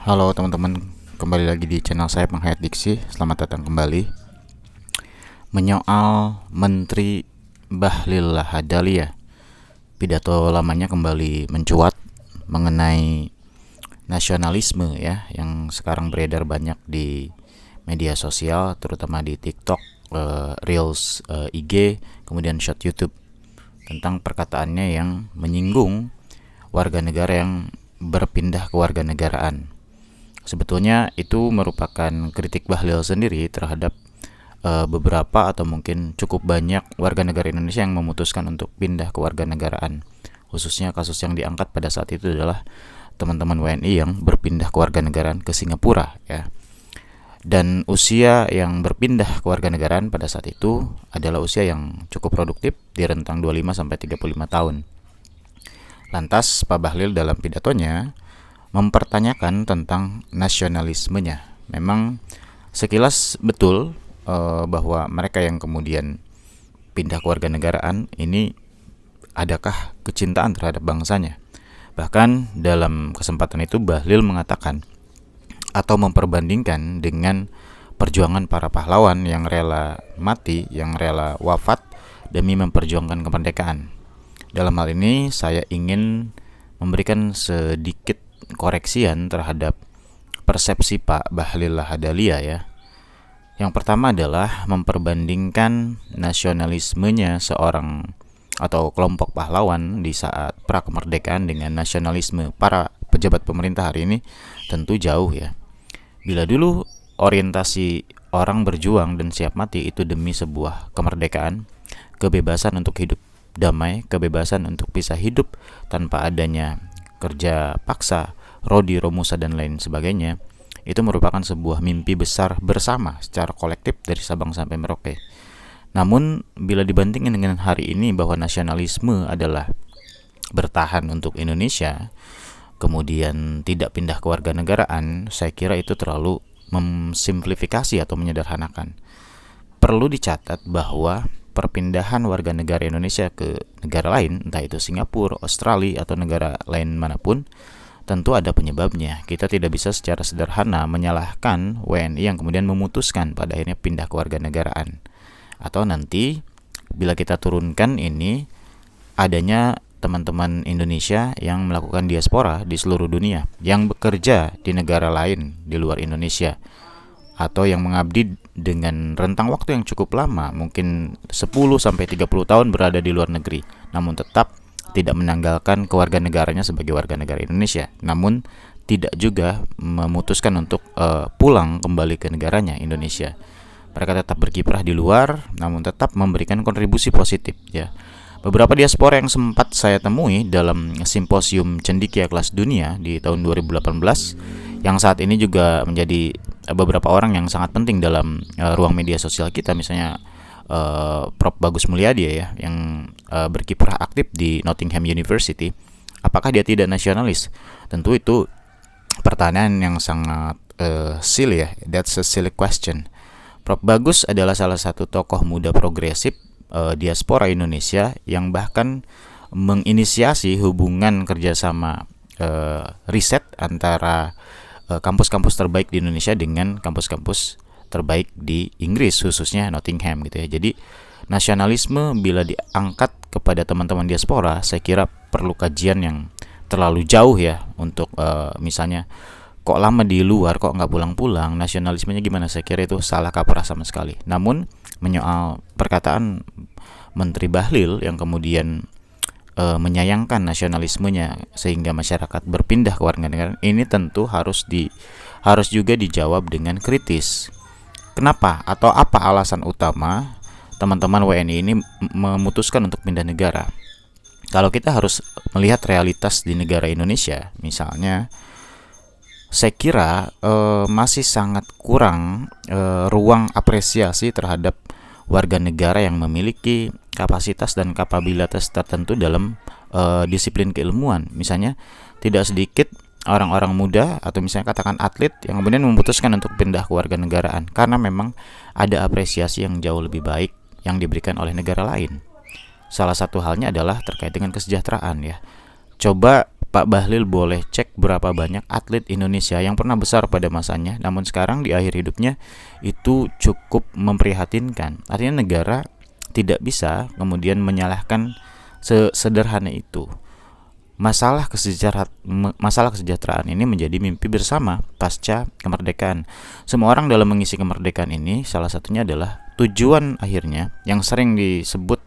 Halo teman-teman, kembali lagi di channel saya Penghayat Diksi. Selamat datang kembali. Menyoal Menteri Bahlil Lahadalia, pidato lamanya kembali mencuat mengenai nasionalisme ya, yang sekarang beredar banyak di media sosial, terutama di TikTok, Reels, IG, kemudian short YouTube, tentang perkataannya yang menyinggung warga negara yang berpindah ke warga negaraan. Sebetulnya itu merupakan kritik Bahlil sendiri terhadap beberapa atau mungkin cukup banyak warga negara Indonesia yang memutuskan untuk pindah ke warga negaraan. Khususnya kasus yang diangkat pada saat itu adalah teman-teman WNI yang berpindah ke warga negaraan ke Singapura ya. Dan usia yang berpindah ke warga negaraan pada saat itu adalah usia yang cukup produktif di rentang 25 sampai 35 tahun. Lantas Pak Bahlil dalam pidatonya mempertanyakan tentang nasionalismenya. Memang sekilas betul bahwa mereka yang kemudian pindah ke warga negaraan ini adakah kecintaan terhadap bangsanya. Bahkan dalam kesempatan itu Bahlil mengatakan atau memperbandingkan dengan perjuangan para pahlawan yang rela mati, yang rela wafat demi memperjuangkan kemerdekaan. Dalam hal ini saya ingin memberikan sedikit koreksian terhadap persepsi Pak Bahlil Lahadalia ya. Yang pertama adalah memperbandingkan nasionalismenya seorang atau kelompok pahlawan di saat pra kemerdekaan dengan nasionalisme para pejabat pemerintah hari ini tentu jauh ya. Bila dulu orientasi orang berjuang dan siap mati itu demi sebuah kemerdekaan, kebebasan untuk hidup damai, kebebasan untuk bisa hidup tanpa adanya kerja paksa, rodi, romusa, dan lain sebagainya, itu merupakan sebuah mimpi besar bersama secara kolektif dari Sabang sampai Merauke. Namun, bila dibandingkan dengan hari ini bahwa nasionalisme adalah bertahan untuk Indonesia, kemudian tidak pindah ke warga negaraan, saya kira itu terlalu memsimplifikasi atau menyederhanakan. Perlu dicatat bahwa perpindahan warga negara Indonesia ke negara lain, entah itu Singapura, Australia, atau negara lain manapun, tentu ada penyebabnya. Kita tidak bisa secara sederhana menyalahkan WNI yang kemudian memutuskan pada akhirnya pindah ke warga negaraan. Atau nanti bila kita turunkan ini adanya teman-teman Indonesia yang melakukan diaspora di seluruh dunia, yang bekerja di negara lain di luar Indonesia, atau yang mengabdi dengan rentang waktu yang cukup lama, mungkin 10 sampai 30 tahun berada di luar negeri, namun tetap tidak menanggalkan kewarganegaranya sebagai warga negara Indonesia, namun tidak juga memutuskan untuk pulang kembali ke negaranya Indonesia. Mereka tetap berkiprah di luar, namun tetap memberikan kontribusi positif ya. Beberapa diaspora yang sempat saya temui dalam simposium cendekia kelas dunia di tahun 2018, yang saat ini juga menjadi beberapa orang yang sangat penting dalam ruang media sosial kita, misalnya Prof. Bagus Mulyadi ya, yang berkiprah aktif di Nottingham University. Apakah dia tidak nasionalis? Tentu itu pertanyaan yang sangat silly ya. That's a silly question. Prof. Bagus adalah salah satu tokoh muda progresif diaspora Indonesia yang bahkan menginisiasi hubungan kerjasama riset antara kampus-kampus terbaik di Indonesia dengan kampus-kampus terbaik di Inggris, khususnya Nottingham gitu ya. Jadi nasionalisme bila diangkat kepada teman-teman diaspora, saya kira perlu kajian yang terlalu jauh ya untuk misalnya kok lama di luar, kok nggak pulang-pulang, nasionalismenya gimana? Saya kira itu salah kaprah sama sekali. Namun menyoal perkataan Menteri Bahlil yang kemudian menyayangkan nasionalismenya sehingga masyarakat berpindah ke warga negara, ini tentu harus juga dijawab dengan kritis. Kenapa atau apa alasan utama teman-teman WNI ini memutuskan untuk pindah negara? Kalau kita harus melihat realitas di negara Indonesia, misalnya, saya kira masih sangat kurang ruang apresiasi terhadap warga negara yang memiliki kapasitas dan kapabilitas tertentu dalam disiplin keilmuan. Misalnya tidak sedikit orang-orang muda atau misalnya katakan atlet yang kemudian memutuskan untuk pindah ke warga negaraan karena memang ada apresiasi yang jauh lebih baik yang diberikan oleh negara lain. Salah satu halnya adalah terkait dengan kesejahteraan ya. Coba Pak Bahlil boleh cek berapa banyak atlet Indonesia yang pernah besar pada masanya, namun sekarang di akhir hidupnya itu cukup memprihatinkan. Artinya negara tidak bisa kemudian menyalahkan sesederhana itu. Masalah kesejahteraan ini menjadi mimpi bersama pasca kemerdekaan. Semua orang dalam mengisi kemerdekaan ini, salah satunya adalah tujuan akhirnya yang sering disebut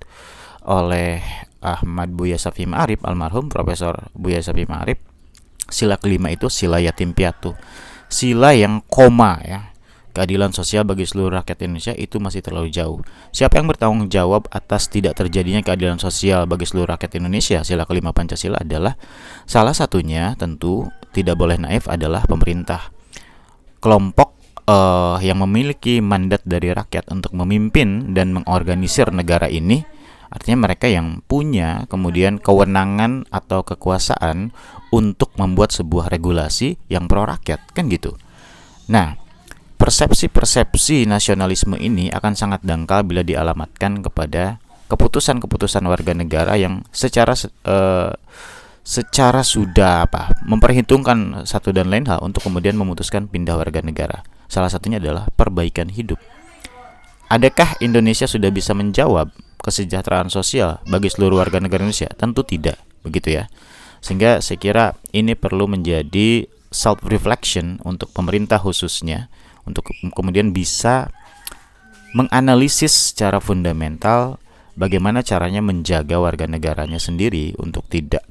oleh Ahmad Buya Shafi'i Ma'arif, almarhum Profesor Buya Shafi'i Ma'arif, sila kelima itu sila yatim piatu, sila yang koma ya. Keadilan sosial bagi seluruh rakyat Indonesia itu masih terlalu jauh. Siapa yang bertanggung jawab atas tidak terjadinya keadilan sosial bagi seluruh rakyat Indonesia? Sila kelima Pancasila adalah salah satunya, tentu tidak boleh naif, adalah pemerintah. Kelompok yang memiliki mandat dari rakyat untuk memimpin dan mengorganisir negara ini, artinya mereka yang punya kemudian kewenangan atau kekuasaan untuk membuat sebuah regulasi yang pro rakyat, kan gitu. Nah, persepsi-persepsi nasionalisme ini akan sangat dangkal bila dialamatkan kepada keputusan-keputusan warga negara yang secara sudah memperhitungkan satu dan lain hal untuk kemudian memutuskan pindah warga negara. Salah satunya adalah perbaikan hidup. Adakah Indonesia sudah bisa menjawab kesejahteraan sosial bagi seluruh warga negara Indonesia? Tentu tidak, begitu ya. Sehingga saya kira ini perlu menjadi self reflection untuk pemerintah khususnya, untuk kemudian bisa menganalisis secara fundamental bagaimana caranya menjaga warga negaranya sendiri untuk tidak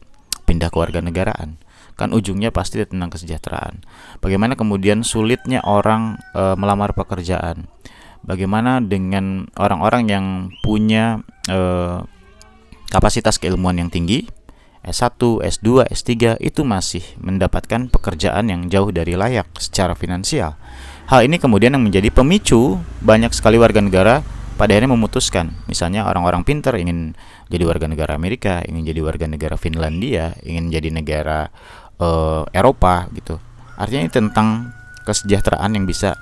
pindah ke warga negaraan. Kan ujungnya pasti tentang kesejahteraan. Bagaimana kemudian sulitnya orang melamar pekerjaan. Bagaimana dengan orang-orang yang punya kapasitas keilmuan yang tinggi, S1, S2, S3, itu masih mendapatkan pekerjaan yang jauh dari layak secara finansial. Hal ini kemudian yang menjadi pemicu banyak sekali warga negara pada akhirnya memutuskan, misalnya orang-orang pintar ingin jadi warga negara Amerika, ingin jadi warga negara Finlandia, ingin jadi negara Eropa gitu. Artinya ini tentang kesejahteraan yang bisa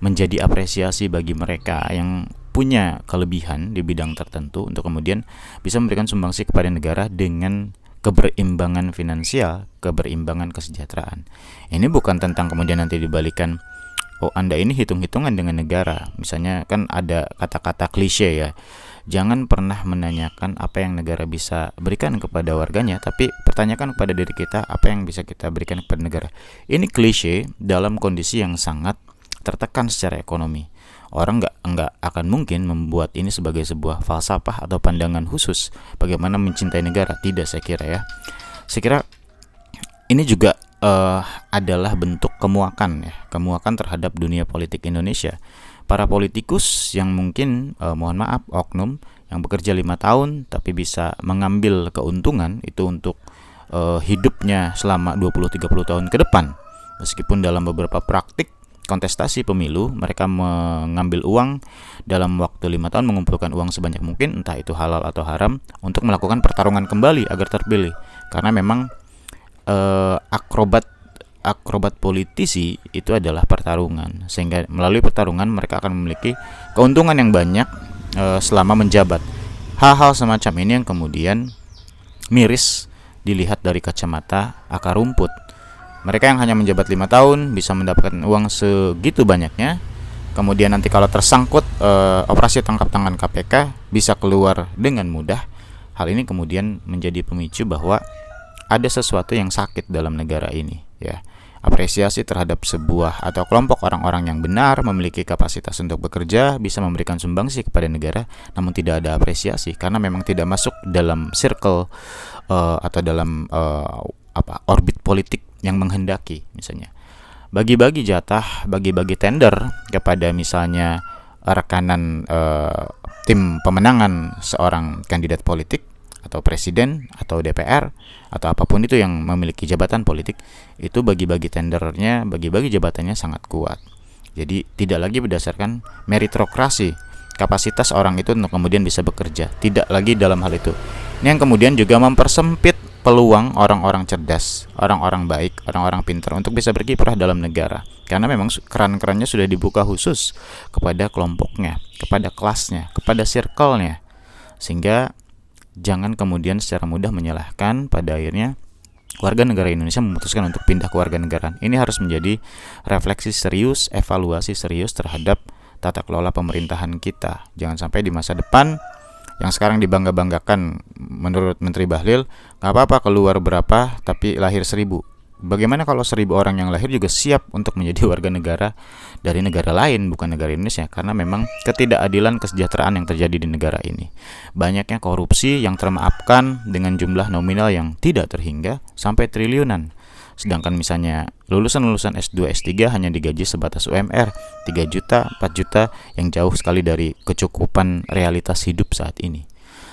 menjadi apresiasi bagi mereka yang punya kelebihan di bidang tertentu untuk kemudian bisa memberikan sumbangsi kepada negara dengan keberimbangan finansial, keberimbangan kesejahteraan. Ini bukan tentang kemudian nanti dibalikan, oh Anda ini hitung-hitungan dengan negara. Misalnya kan ada kata-kata klise ya, jangan pernah menanyakan apa yang negara bisa berikan kepada warganya, tapi pertanyakan kepada diri kita apa yang bisa kita berikan kepada negara. Ini klise dalam kondisi yang sangat tertekan secara ekonomi. Orang nggak akan mungkin membuat ini sebagai sebuah falsafah atau pandangan khusus bagaimana mencintai negara. Tidak, saya kira ya. Saya kira ini juga adalah bentuk kemuakan ya, kemuakan terhadap dunia politik Indonesia. Para politikus yang mungkin mohon maaf oknum yang bekerja 5 tahun tapi bisa mengambil keuntungan itu untuk hidupnya selama 20-30 tahun ke depan. Meskipun dalam beberapa praktik kontestasi pemilu mereka mengambil uang dalam waktu 5 tahun, mengumpulkan uang sebanyak mungkin, entah itu halal atau haram, untuk melakukan pertarungan kembali agar terpilih. Karena memang akrobat politisi itu adalah pertarungan, sehingga melalui pertarungan mereka akan memiliki keuntungan yang banyak selama menjabat. Hal-hal semacam ini yang kemudian miris dilihat dari kacamata akar rumput. Mereka yang hanya menjabat 5 tahun bisa mendapatkan uang segitu banyaknya, kemudian nanti kalau tersangkut operasi tangkap tangan KPK bisa keluar dengan mudah. Hal ini kemudian menjadi pemicu bahwa ada sesuatu yang sakit dalam negara ini ya. Apresiasi terhadap sebuah atau kelompok orang-orang yang benar memiliki kapasitas untuk bekerja, bisa memberikan sumbangsi kepada negara, namun tidak ada apresiasi karena memang tidak masuk dalam circle atau dalam orbit politik yang menghendaki. Misalnya bagi-bagi jatah, bagi-bagi tender kepada misalnya rekanan tim pemenangan seorang kandidat politik atau presiden atau DPR atau apapun itu yang memiliki jabatan politik, itu bagi-bagi tendernya, bagi-bagi jabatannya sangat kuat. Jadi tidak lagi berdasarkan meritokrasi, kapasitas orang itu untuk kemudian bisa bekerja, tidak lagi dalam hal itu. Ini yang kemudian juga mempersempit peluang orang-orang cerdas, orang-orang baik, orang-orang pintar untuk bisa berkiprah dalam negara. Karena memang keran-kerannya sudah dibuka khusus kepada kelompoknya, kepada kelasnya, kepada circle-nya. Sehingga jangan kemudian secara mudah menyalahkan pada akhirnya warga negara Indonesia memutuskan untuk pindah ke warga negaraan. Ini harus menjadi refleksi serius, evaluasi serius terhadap tata kelola pemerintahan kita. Jangan sampai di masa depan yang sekarang dibangga-banggakan menurut Menteri Bahlil, nggak apa-apa keluar berapa tapi lahir 1.000. Bagaimana kalau 1.000 orang yang lahir juga siap untuk menjadi warga negara dari negara lain, bukan negara Indonesia? Karena memang ketidakadilan kesejahteraan yang terjadi di negara ini. Banyaknya korupsi yang termaafkan dengan jumlah nominal yang tidak terhingga sampai triliunan. Sedangkan misalnya lulusan-lulusan S2, S3 hanya digaji sebatas UMR 3 juta, 4 juta, yang jauh sekali dari kecukupan realitas hidup saat ini.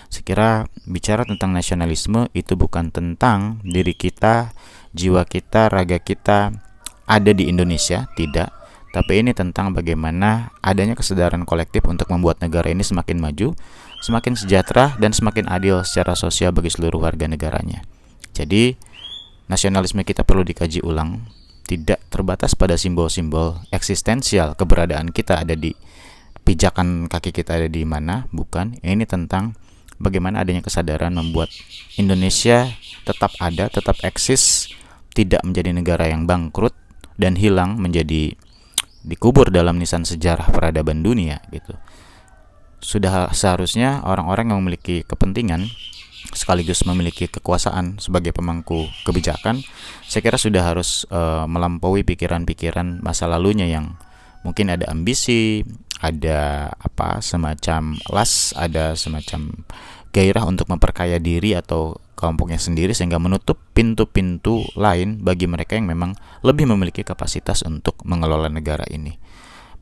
Sekira bicara tentang nasionalisme itu bukan tentang diri kita, jiwa kita, raga kita ada di Indonesia, tidak. Tapi ini tentang bagaimana adanya kesadaran kolektif untuk membuat negara ini semakin maju, semakin sejahtera, dan semakin adil secara sosial bagi seluruh warga negaranya. Jadi, nasionalisme kita perlu dikaji ulang, tidak terbatas pada simbol-simbol eksistensial keberadaan kita ada di pijakan kaki kita ada di mana, bukan. Ini tentang bagaimana adanya kesadaran membuat Indonesia tetap ada, tetap eksis, tidak menjadi negara yang bangkrut dan hilang, menjadi dikubur dalam nisan sejarah peradaban dunia gitu. Sudah seharusnya orang-orang yang memiliki kepentingan sekaligus memiliki kekuasaan sebagai pemangku kebijakan, saya kira sudah harus melampaui pikiran-pikiran masa lalunya yang mungkin ada ambisi, ada semacam ada semacam gairah untuk memperkaya diri atau kelompoknya sendiri, sehingga menutup pintu-pintu lain bagi mereka yang memang lebih memiliki kapasitas untuk mengelola negara ini.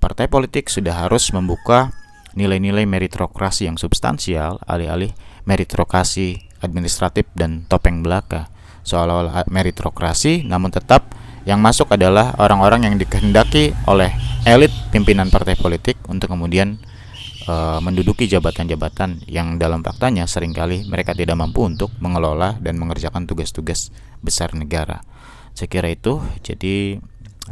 Partai politik sudah harus membuka nilai-nilai meritokrasi yang substansial alih-alih meritokrasi administratif dan topeng belaka. Seolah-olah meritokrasi, namun tetap yang masuk adalah orang-orang yang dikehendaki oleh elit pimpinan partai politik untuk kemudian menduduki jabatan-jabatan yang dalam faktanya seringkali mereka tidak mampu untuk mengelola dan mengerjakan tugas-tugas besar negara. Saya kira itu. Jadi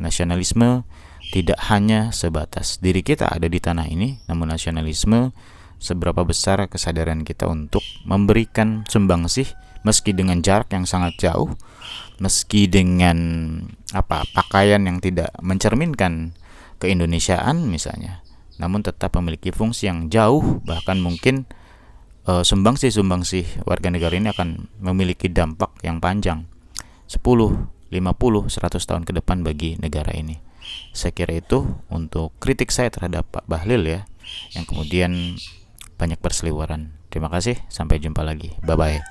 nasionalisme tidak hanya sebatas diri kita ada di tanah ini, namun nasionalisme seberapa besar kesadaran kita untuk memberikan sumbangsih meski dengan jarak yang sangat jauh, meski dengan pakaian yang tidak mencerminkan keindonesiaan misalnya, namun tetap memiliki fungsi yang jauh, bahkan mungkin sumbangsih warga negara ini akan memiliki dampak yang panjang 10, 50, 100 tahun ke depan bagi negara ini. Saya kira itu untuk kritik saya terhadap Pak Bahlil ya, yang kemudian banyak berseliweran. Terima kasih, sampai jumpa lagi. Bye-bye.